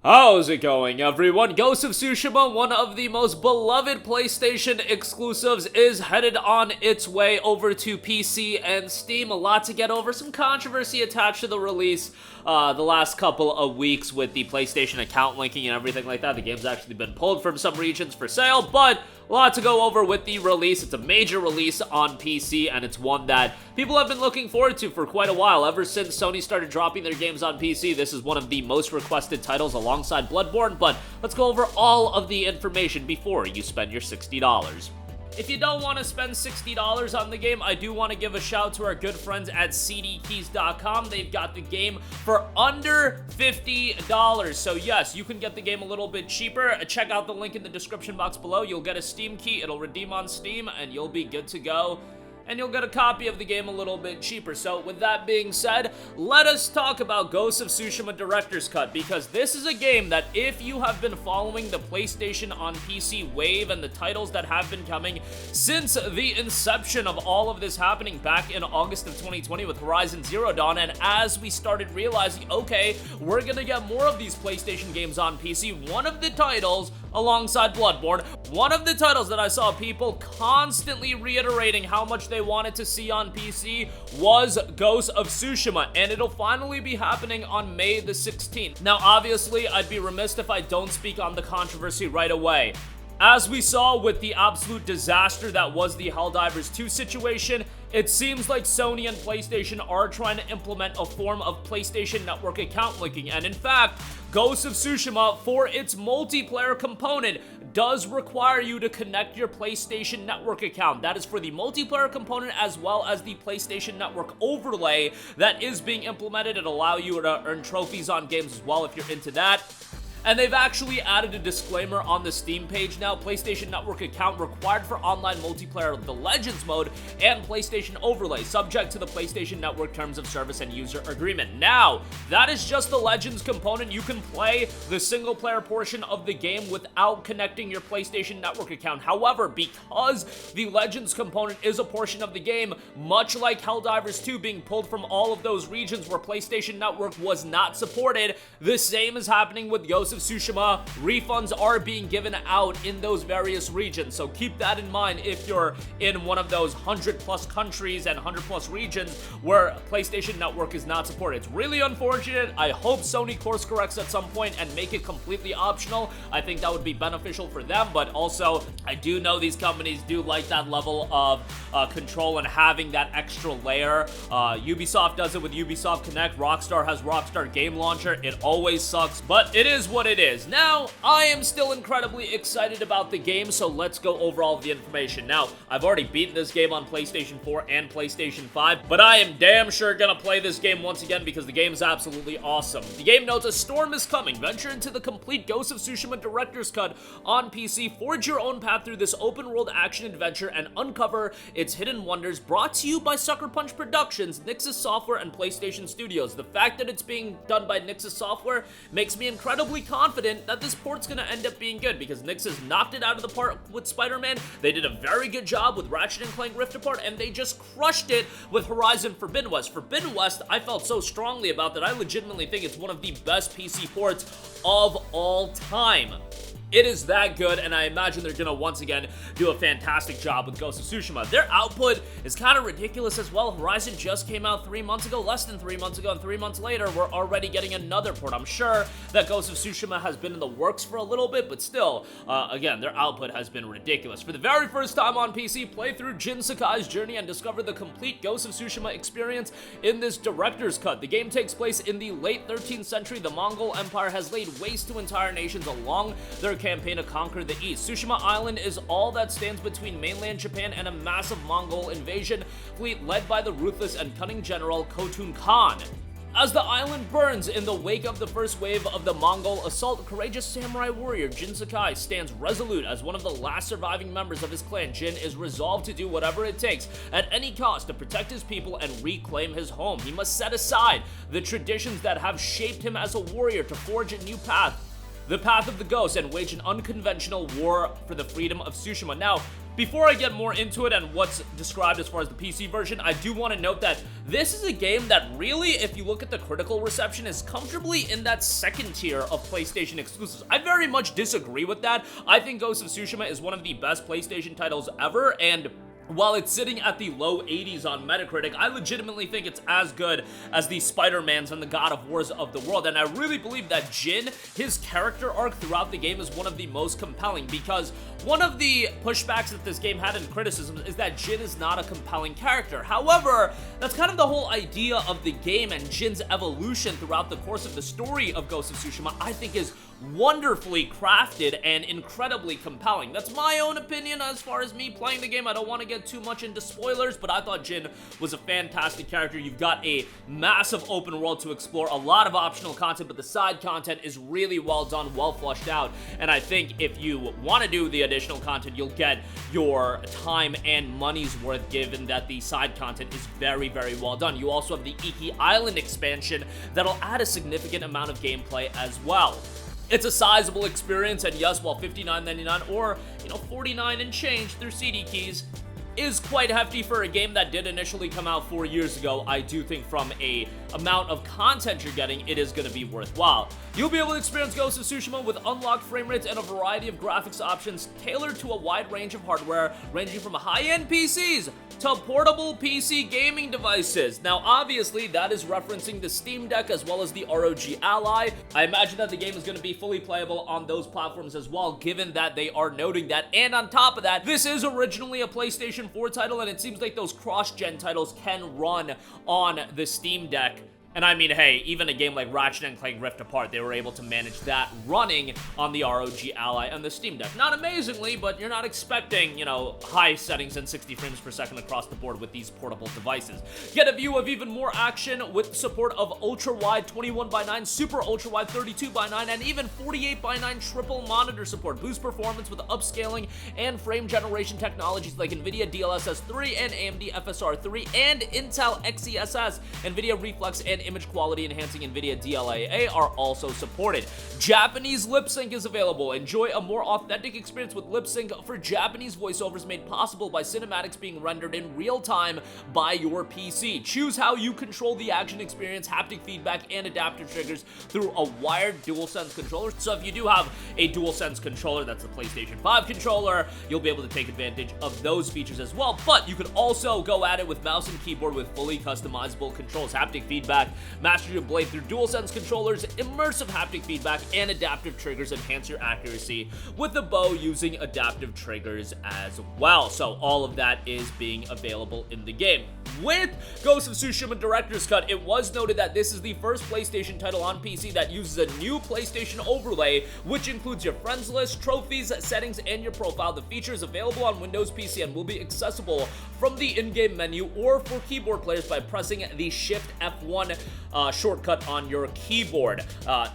How's it going, everyone? Ghost of Tsushima, one of the most beloved PlayStation exclusives, is headed on its way over to PC and Steam. A lot to get over, some controversy attached to the release the last couple of weeks with the PlayStation account linking and everything like that. The game's actually been pulled from some regions for sale, but a lot to go over with the release. It's a major release on PC, and it's one that people have been looking forward to for quite a while. Ever since Sony started dropping their games on PC, this is one of the most requested titles alongside Bloodborne, but let's go over all of the information before you spend your $60. If you don't want to spend $60 on the game, I do want to give a shout to our good friends at cdkeys.com. They've got the game for under $50. So yes, you can get the game a little bit cheaper. Check out the link in the description box below. You'll get a Steam key. It'll redeem on Steam, and you'll be good to go. And you'll get a copy of the game a little bit cheaper. So with that being said, let us talk about Ghost of Tsushima Director's Cut, because this is a game that if you have been following the PlayStation on PC wave and the titles that have been coming since the inception of all of this happening back in August of 2020 with Horizon Zero Dawn, and as we started realizing, okay, we're gonna get more of these PlayStation games on PC, one of the titles alongside Bloodborne, one of the titles that I saw people constantly reiterating how much they wanted to see on PC was Ghost of Tsushima, and it'll finally be happening on May the 16th. Now, obviously, I'd be remiss if I don't speak on the controversy right away. As we saw with the absolute disaster that was the Helldivers 2 situation, it seems like Sony and PlayStation are trying to implement a form of PlayStation Network account linking, and in fact, Ghost of Tsushima, for its multiplayer component, does require you to connect your PlayStation Network account. That is for the multiplayer component as well as the PlayStation Network overlay that is being implemented. It'll allow you to earn trophies on games as well if you're into that. And they've actually added a disclaimer on the Steam page now. PlayStation Network account required for online multiplayer, the Legends mode, and PlayStation Overlay, subject to the PlayStation Network Terms of Service and User Agreement. Now, that is just the Legends component. You can play the single-player portion of the game without connecting your PlayStation Network account. However, because the Legends component is a portion of the game, much like Helldivers 2 being pulled from all of those regions where PlayStation Network was not supported, the same is happening with Ghost of Tsushima. Refunds are being given out in those various regions, so keep that in mind if you're in one of those 100+ countries and 100+ regions where PlayStation Network is not supported. It's really unfortunate. I hope Sony course corrects at some point and make it completely optional. I think that would be beneficial for them, but also I do know these companies do like that level of control and having that extra layer. Ubisoft does it with Ubisoft Connect. Rockstar has Rockstar Game Launcher. It always sucks, but it is what it is. Now, I am still incredibly excited about the game, so let's go over all of the information. Now, I've already beaten this game on PlayStation 4 and PlayStation 5, but I am damn sure gonna play this game once again because the game is absolutely awesome. The game notes, a storm is coming. Venture into the complete Ghost of Tsushima Director's Cut on PC. Forge your own path through this open-world action adventure and uncover its hidden wonders. Brought to you by Sucker Punch Productions, Nixxes Software, and PlayStation Studios. The fact that it's being done by Nixxes Software makes me incredibly confident that this port's gonna end up being good because Nixxes knocked it out of the park with Spider-Man. They did a very good job with Ratchet & Clank Rift Apart, and they just crushed it with Horizon Forbidden West. Forbidden West, I felt so strongly about that. I legitimately think it's one of the best PC ports of all time. It is that good, and I imagine they're gonna once again do a fantastic job with Ghost of Tsushima. Their output is kind of ridiculous as well. Horizon just came out 3 months ago, less than 3 months ago, and 3 months later, we're already getting another port. I'm sure that Ghost of Tsushima has been in the works for a little bit, but still, again, their output has been ridiculous. For the very first time on PC, play through Jin Sakai's journey and discover the complete Ghost of Tsushima experience in this director's cut. The game takes place in the late 13th century. The Mongol Empire has laid waste to entire nations along their campaign to conquer the East. Tsushima Island is all that stands between mainland Japan and a massive Mongol invasion fleet led by the ruthless and cunning general Khotun Khan. As the island burns in the wake of the first wave of the Mongol assault, courageous samurai warrior Jin Sakai stands resolute. As one of the last surviving members of his clan, Jin is resolved to do whatever it takes at any cost to protect his people and reclaim his home. He must set aside the traditions that have shaped him as a warrior to forge a new path, the path of the ghost, and wage an unconventional war for the freedom of Tsushima. Now, Before I get more into it and what's described as far as the PC version, I do want to note that this is a game that really, if you look at the critical reception, is comfortably in that second tier of PlayStation exclusives. I very much disagree with that. I think Ghost of Tsushima is one of the best PlayStation titles ever, and while it's sitting at the low 80s on Metacritic, I legitimately think it's as good as the Spider-Mans and the God of Wars of the world, and I really believe that Jin, his character arc throughout the game, is one of the most compelling, because one of the pushbacks that this game had in criticism is that Jin is not a compelling character. However, that's kind of the whole idea of the game, and Jin's evolution throughout the course of the story of Ghost of Tsushima, I think, is wonderfully crafted and incredibly compelling. That's my own opinion as far as me playing the game. I don't want to get too much into spoilers, but I thought Jin was a fantastic character. You've got a massive open world to explore, a lot of optional content, but the side content is really well done, well fleshed out, and I think if you want to do the additional content, you'll get your time and money's worth, given that the side content is very, very well done. You also have the Iki Island expansion that'll add a significant amount of gameplay as well. It's a sizable experience, and yes, while $59.99 or, $49 and change through CD keys is quite hefty for a game that did initially come out 4 years ago, I do think from a amount of content you're getting, it is going to be worthwhile. You'll be able to experience Ghost of Tsushima with unlocked frame rates and a variety of graphics options tailored to a wide range of hardware, ranging from high-end PCs to portable PC gaming devices. Now, obviously, that is referencing the Steam Deck as well as the ROG Ally. I imagine that the game is going to be fully playable on those platforms as well, given that they are noting that. And on top of that, this is originally a PlayStation 4 title, and it seems like those cross-gen titles can run on the Steam Deck. And I mean, hey, even a game like Ratchet & Clank Rift Apart, they were able to manage that running on the ROG Ally and the Steam Deck. Not amazingly, but you're not expecting, high settings and 60 frames per second across the board with these portable devices. Get a view of even more action with support of ultra-wide 21:9, super ultra-wide 32:9, and even 48:9 triple monitor support. Boost performance with upscaling and frame generation technologies like NVIDIA DLSS 3 and AMD FSR 3 and Intel XeSS, NVIDIA Reflex, and image quality enhancing NVIDIA DLAA are also supported. Japanese lip sync is available. Enjoy a more authentic experience with lip sync for Japanese voiceovers made possible by cinematics being rendered in real time by your PC. Choose how you control the action experience, haptic feedback, and adaptive triggers through a wired DualSense controller. So if you do have a DualSense controller, that's a PlayStation 5 controller, you'll be able to take advantage of those features as well. But you can also go at it with mouse and keyboard with fully customizable controls, haptic feedback, master your blade through DualSense controllers, immersive haptic feedback, and adaptive triggers enhance your accuracy with the bow using adaptive triggers as well. So all of that is being available in the game. With Ghost of Tsushima Director's Cut, it was noted that this is the first PlayStation title on PC that uses a new PlayStation overlay, which includes your friends list, trophies, settings, and your profile. The feature is available on Windows PC and will be accessible from the in-game menu or for keyboard players by pressing the Shift F1 shortcut on your keyboard.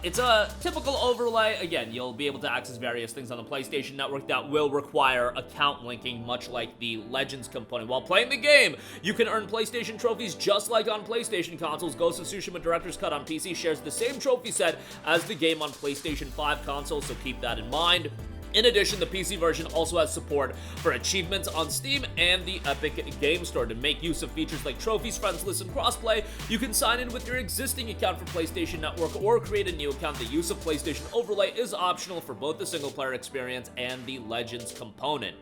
It's a typical overlay. Again, you'll be able to access various things on the PlayStation Network that will require account linking, much like the Legends component. While playing the game, you can earn PlayStation trophies just like on PlayStation consoles. Ghost of Tsushima Director's Cut on PC shares the same trophy set as the game on PlayStation 5 consoles, so keep that in mind. In addition, the PC version also has support for achievements on Steam and the Epic Game Store. To make use of features like trophies, friends list, and crossplay, you can sign in with your existing account for PlayStation Network or create a new account. The use of PlayStation Overlay is optional for both the single-player experience and the Legends component.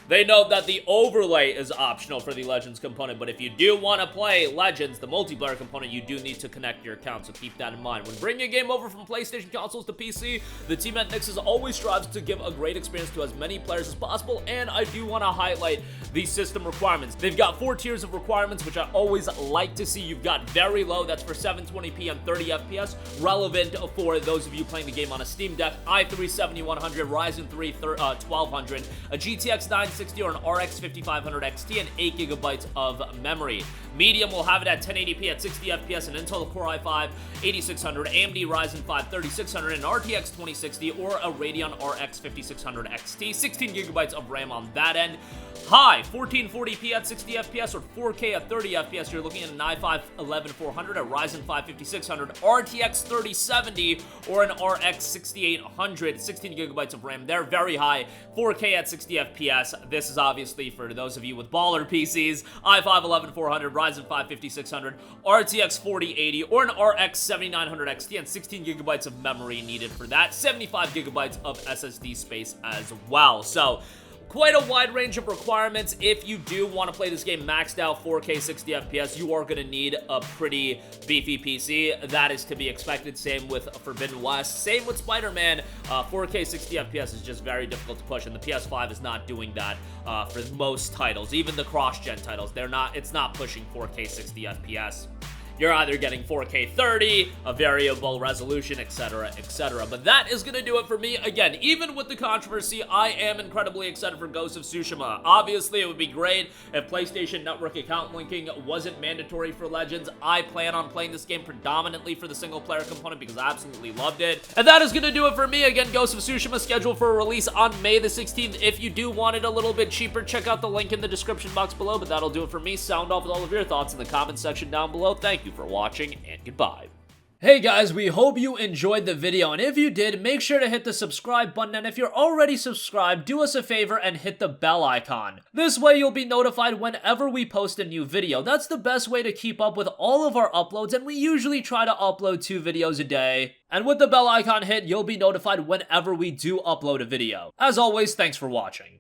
They note that the overlay is optional for the Legends component, but if you do want to play Legends, the multiplayer component, you do need to connect your account, so keep that in mind. When bringing a game over from PlayStation consoles to PC, the team at Nixxes always strives to give a great experience to as many players as possible, and I do want to highlight the system requirements. They've got 4 tiers of requirements, which I always like to see. You've got very low, that's for 720p and 30 FPS, relevant for those of you playing the game on a Steam Deck, i3 7100, Ryzen 3 1200, a GTX 960 or an RX 5500 XT, and 8 gigabytes of memory. Medium will have it at 1080p at 60 FPS, an Intel Core i5 8600, AMD Ryzen 5 3600, an RTX 2060, or a Radeon RX 5600 XT, 16 gigabytes of RAM on that end. High, 1440p at 60 FPS or 4K at 30 FPS, you're looking at an i5 11400, a Ryzen 5 5600, RTX 3070, or an RX 6800, 16 gigabytes of RAM. They're very high, 4K at 60 FPS, FPS. This is obviously for those of you with baller PCs, i5 11400, Ryzen 5 5600, RTX 4080, or an RX 7900 XT, and 16 gigabytes of memory needed for that, 75 gigabytes of SSD space as well. So quite a wide range of requirements. If you do want to play this game maxed out 4K 60 FPS, you are going to need a pretty beefy PC. That is to be expected. Same with Forbidden West. Same with Spider-Man. 4K 60 FPS is just very difficult to push, and the PS5 is not doing that for most titles. Even the cross-gen titles, it's not pushing 4K 60 FPS. You're either getting 4K 30, a variable resolution, etc., etc. But that is going to do it for me. Again, even with the controversy, I am incredibly excited for Ghost of Tsushima. Obviously, it would be great if PlayStation Network account linking wasn't mandatory for Legends. I plan on playing this game predominantly for the single-player component because I absolutely loved it. And that is going to do it for me. Again, Ghost of Tsushima scheduled for a release on May the 16th. If you do want it a little bit cheaper, check out the link in the description box below. But that'll do it for me. Sound off with all of your thoughts in the comments section down below. Thank you for watching, and goodbye. Hey guys, we hope you enjoyed the video, and if you did, make sure to hit the subscribe button, and if you're already subscribed, do us a favor and hit the bell icon. This way you'll be notified whenever we post a new video. That's the best way to keep up with all of our uploads, and we usually try to upload 2 videos a day. And with the bell icon hit, you'll be notified whenever we do upload a video. As always, thanks for watching.